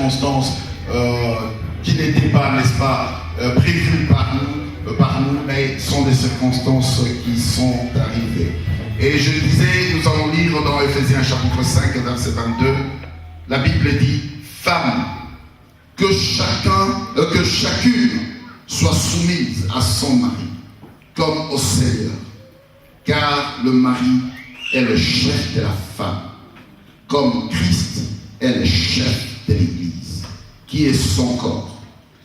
circonstances qui n'étaient pas, n'est-ce pas, prévues par nous, mais sont des circonstances qui sont arrivées. Et je disais, nous allons lire dans Ephésiens chapitre 5, verset 22, la Bible dit, femme, que chacune soit soumise à son mari, comme au Seigneur, car le mari est le chef de la femme, comme Christ est le chef de l'Église, qui est son corps,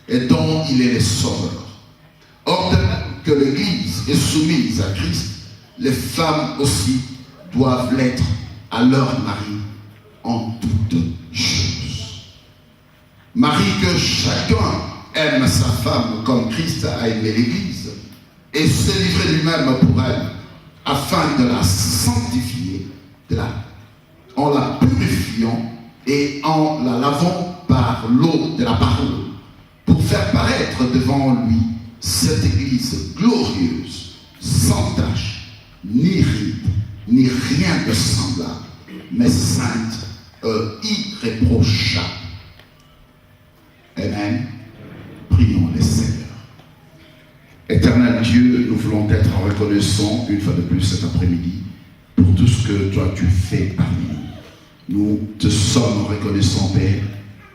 et dont il est le sauveur. Or, de même que l'Église est soumise à Christ, les femmes aussi doivent l'être à leur mari en toutes choses. Marie, que chacun aime sa femme comme Christ a aimé l'Église et s'est livré lui-même pour elle, afin de la sanctifier, en la purifiant et en la lavant par l'eau de la parole, pour faire paraître devant lui cette Église glorieuse, sans tache, ni ride, ni rien de semblable, mais sainte et irréprochable. Amen. Prions le Seigneur. Éternel Dieu, nous voulons être reconnaissants une fois de plus cet après-midi pour tout ce que toi tu fais parmi nous. Nous te sommes reconnaissants, Père,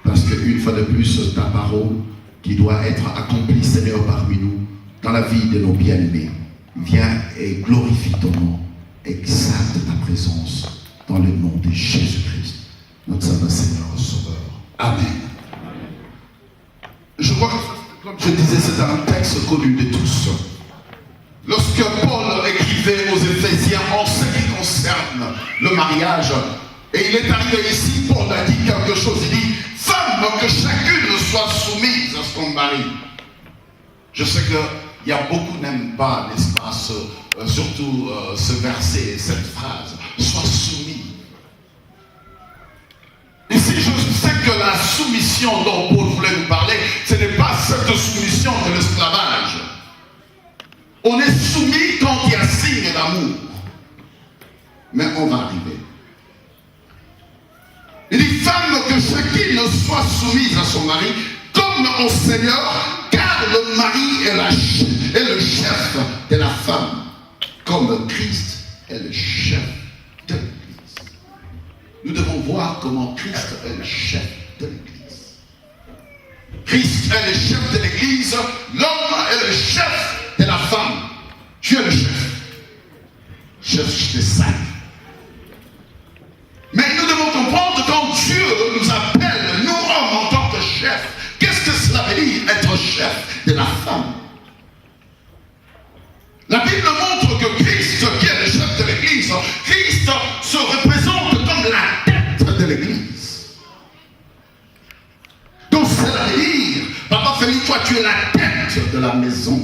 parce qu'une fois de plus, ta parole qui doit être accomplie, Seigneur, parmi nous, dans la vie de nos bien-aimés, viens et glorifie ton nom, exalte ta présence dans le nom de Jésus-Christ, notre Sauveur, Seigneur, Sauveur. Amen. Je crois que, comme je disais, c'est un texte connu de tous. Lorsque Paul écrivait aux Éphésiens en ce qui concerne le mariage, et il est arrivé ici, Paul a dit quelque chose, il dit, femme, que chacune soit soumise à son mari. Je sais qu'il y a beaucoup qui n'aiment pas, n'est-ce pas, surtout ce verset, cette phrase, sois soumis. Ici, je sais que la soumission dont Paul voulait nous parler, ce n'est pas cette soumission de l'esclavage. On est soumis quand il y a signe d'amour. Mais on va arriver. Il dit, femme, que chacune soit soumise à son mari, comme au Seigneur, car le mari est le chef de la femme, comme Christ est le chef de l'Église. Nous devons voir comment Christ est le chef de l'Église. Christ est le chef de l'Église, l'homme est le chef de la femme. Tu es le chef. Chef des saints. Mais nous devons comprendre quand Dieu nous appelle, nous hommes en tant que chef, qu'est-ce que cela veut dire être chef de la femme? La Bible montre que Christ, qui est le chef de l'Église, Christ se représente comme la tête de l'Église. Donc cela veut dire, Papa Félix, toi tu es la tête de la maison.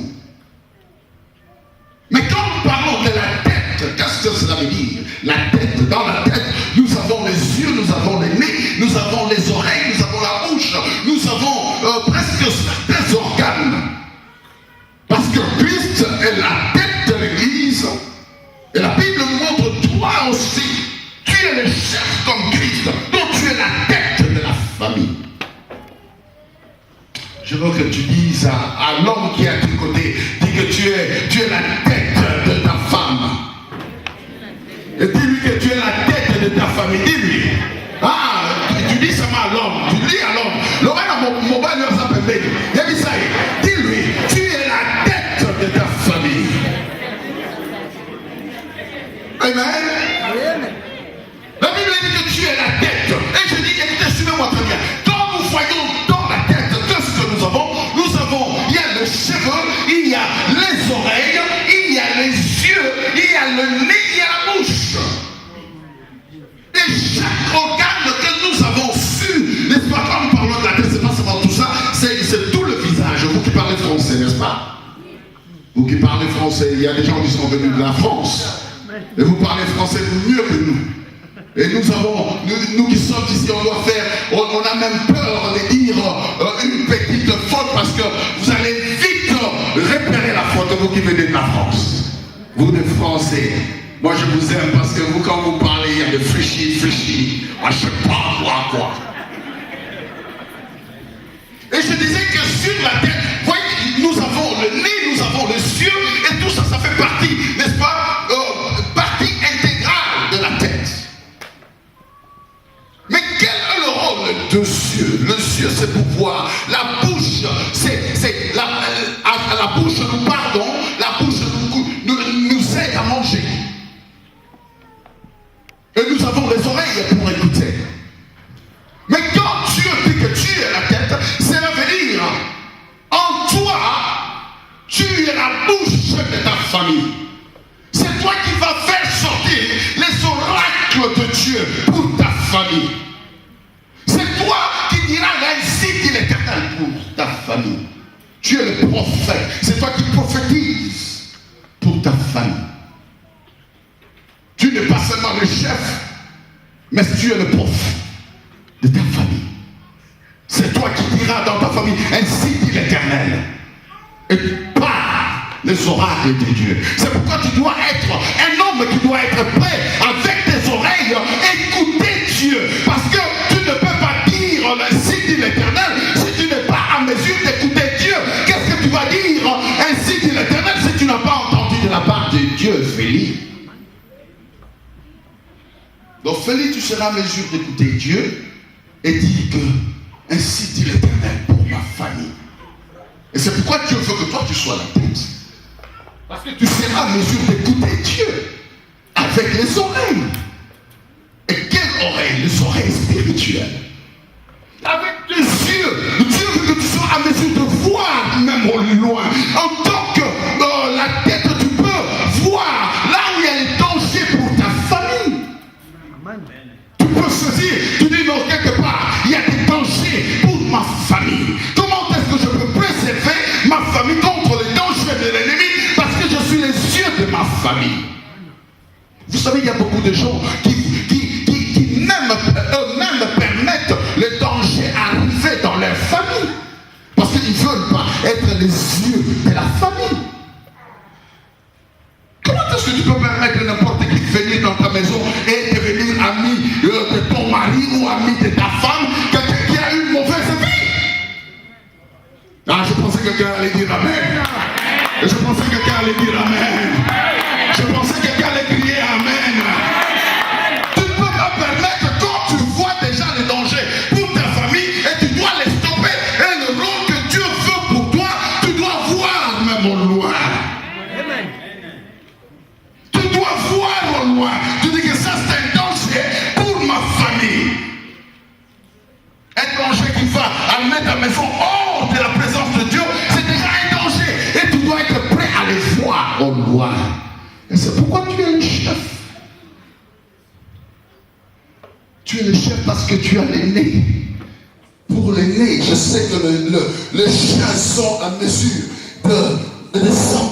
Mais quand nous parlons de la tête, qu'est-ce que cela veut dire? La tête, dans la tête, nous avons les yeux, nous avons les nez, nous avons les oreilles, nous avons la bouche, nous avons presque certains organes. Parce que Christ est la tête de l'Église. Et la Bible nous montre, toi aussi, tu es le chef comme Christ, donc tu es la tête de la famille. Je veux que tu dises à l'homme qui est à tes côtés, dis que tu es la tête de ta femme. Et dis-lui que tu es la tête de ta famille. Dis-lui. Ah, tu dis seulement à l'homme. Tu dis à l'homme. L'homme, mon bail, ça peut faire. Dis-lui, tu es la tête de ta famille. Amen. La Bible dit que tu es la tête. Et je dis, écoutez, suivez-moi très bien. Quand nous voyons dans la tête, qu'est-ce que nous avons? Il y a les cheveux, il y a les oreilles, il y a les yeux, il y a le nez, il y a la bouche. Et chaque organe que nous avons su, n'est-ce pas, quand nous parlons de la tête, c'est pas seulement tout ça, c'est tout le visage. Vous qui parlez français, n'est-ce pas? Vous qui parlez français, il y a des gens qui sont venus de la France. Et vous parlez français mieux que nous. Et nous qui sommes ici, on doit faire, on a même peur de dire une petite faute parce que vous allez vite repérer la faute, vous qui venez de la France. Vous les Français, moi je vous aime parce que vous, quand vous parlez, il y a des frichis, je ne sais pas quoi. Et je disais que sur la terre, voyez, nous avons le nez, nous avons les cieux, et tout ça, ça fait partie, n'est-ce pas, partie intégrale de la tête. Mais quel est le rôle de cieux? Le cieux, c'est pour voir. La bouche, c'est la bouche nous pardon, la bouche nous aide à manger. Et nous avons les oreilles pour écouter. Mais quand Dieu dit que tu es la tête, cela veut dire en toi, tu es la bouche de ta famille. C'est toi qui vas faire sortir les oracles de Dieu pour ta famille. C'est toi qui diras ainsi dit l'Éternel pour ta famille. Tu es le prophète. C'est toi qui prophétises pour ta famille. Tu n'es pas seulement le chef, mais tu es le prophète de ta famille. C'est toi qui diras dans ta famille, ainsi dit l'Éternel. Et tu parles les oracles de Dieu. C'est pourquoi tu dois être un homme qui doit être prêt avec tes oreilles, écouter Dieu. Parce que tu ne peux pas dire ainsi dit l'Éternel si tu n'es pas en mesure d'écouter Dieu. Qu'est-ce que tu vas dire ainsi dit l'Éternel si tu n'as pas entendu de la part de Dieu, Félix? Donc Félix, tu seras en mesure d'écouter Dieu et dire que ainsi dit l'Éternel pour ma famille. Et c'est pourquoi Dieu veut que toi tu sois la tête. Parce que tu seras en mesure d'écouter Dieu avec les oreilles. Et quelles oreilles? Les oreilles spirituelles. Avec les yeux. Dieu veut que tu sois en mesure de voir même au loin. En tant que la tête, tu peux voir là où il y a les dangers pour ta famille. Tu peux saisir, tu dis non, quelque part, il y a des dangers pour ma famille. Comment est-ce que je peux préserver ma famille contre les dangers de l'ennemi? Parce que je suis les yeux de ma famille. Vous savez, il y a beaucoup de gens qui même eux-mêmes permettent les dangers arriver dans leur famille. Parce qu'ils ne veulent pas être les yeux de la famille. Comment est-ce que tu peux permettre n'importe qui de venir dans ta maison et devenir ami de ton mari ou ami de ta femme, quelqu'un qui a eu une mauvaise vie? Ah, je pensais que quelqu'un allait dire amen. Je pensais que quelqu'un allait dire amen. Je pensais que quelqu'un allait crier amen. Tu ne peux pas permettre quand tu vois déjà les dangers pour ta famille et tu dois les stopper. Et le rôle que Dieu veut pour toi, tu dois voir même au loin. Tu dois voir au loin. Tu dis que ça c'est un danger pour ma famille. Un danger qui va amener ta maison hors de la présence de Dieu, c'est déjà un danger. Et tu dois être prêt à les voir au loin. Et c'est pourquoi tu es le chef. Tu es le chef parce que tu as les nez. Pour les nez, je sais que les chiens sont à mesure de descendre